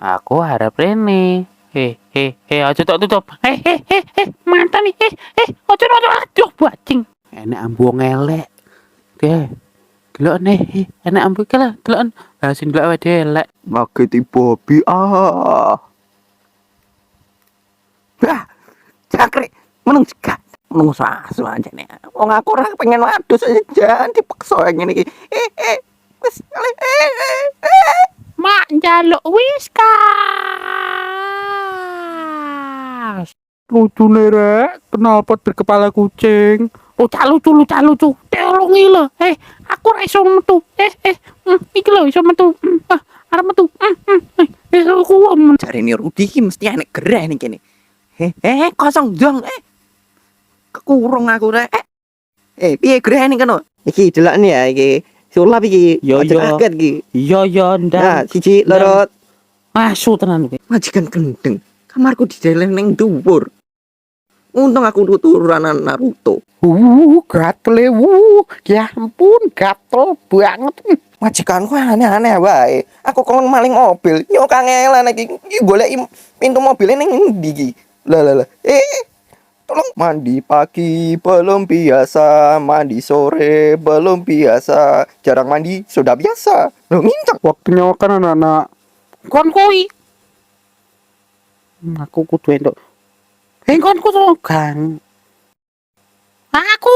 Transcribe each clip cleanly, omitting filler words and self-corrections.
Aku harap rene. Aja tak tutup. Mata nih. Aja aduh bajing. Enek ambu ngelek. Deh. Delok nih, enek ambu iki lah, deloken. Lah sing delok awake dhewe elek. Mageti Bobby Cakrik menung gak menung sasu aja nih. Wong aku ora pengen wadus jangan dipaksa ngene iki. Wis Mak njaluk Whiskas. Lucu nih rek, kenapa berkepala kucing? Lucu. Tolong lho. Aku ra iso metu. Iki lho iso metu. Arep metu. Aku jarine Rudi iki mesti enek gereh ning kene. Kosong dong. Kekurung aku rek. Piye gereh ning kono? Iki delok nih ya iki. Sulap iki. Yo. Kaget iki. Iya ndang. Nah, siji loro. Asu tenan iki. Majikan kendeng. Kamarku dideleng ning dhuwur. Untung aku turunan Naruto. Gatel ya ampun, gatel banget. Majikanku aneh-aneh wae. Aku kon maling mobil. Yo kangelan iki. Iki golek pintu mobilnya ning ndi iki? Lah. Tolong mandi pagi belum biasa, mandi sore belum biasa, jarang mandi sudah biasa. Loh ngincak Waktunya makan anak-anak. Kon kui. Aku kudu entuk. Kon kudu gang. Aku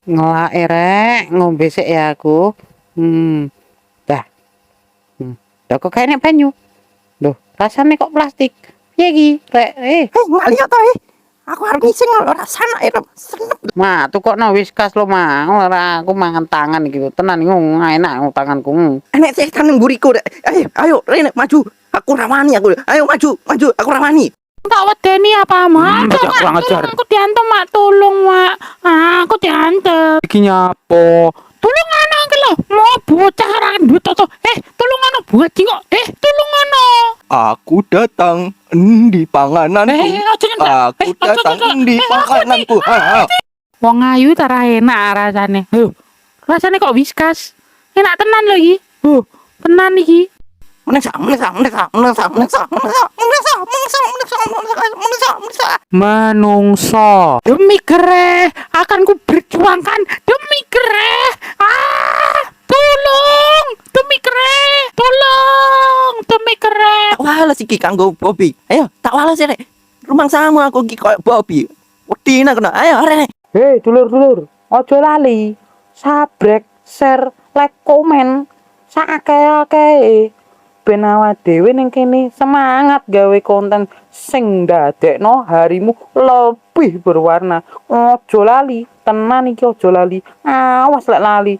ngelak rek, ngombe sik ya aku. Dah. Lah kok kayaknya banyu. Loh, rasanya kok plastik. Piye iki, rek? ngaliyo to Aku arep ngising lho rasane senep. Ma, tukokno Whiskas lo, Ma. Ora aku mangan tangan iki. Tenan iki enak tanganku. Enek setan ning mburiku rek. Ayo Rene maju. Aku ramani aku. Ayo maju, aku ramani. Tak wedeni apa, Mak? Kurang ajar. Aku diantem, Mak. Tolong, Mak. Aku diantem. Iki nyapo? Tolong ana iki lho. Mau bocah ora duwe toto. Tolong ana bajing kok. Tolong ana. Aku datang di pangananku. Aku datang di pangananku. Wong ayu tara enak rasane. Rasane kok Whiskas. Enak tenan lho iki. Tenan iki. Menungso demi gereh akan ku berjuangkan demi gereh. Tolong demi gereh, tolong demi gereh. Tak wales iki kanggo Bobby. Ayo tak wales rek. Rumangsamu aku iki koyo Bobby. Wedina kena. Ayo rek. Hei dulur-dulur, ojo lali sabrek, share, like, komen sakake-akeh ben awake dhewe ning kene semangat gawe konten sing ndadekno harimu lebih berwarna. Ojo lali, tenan iki ojo lali. Awas lek lali.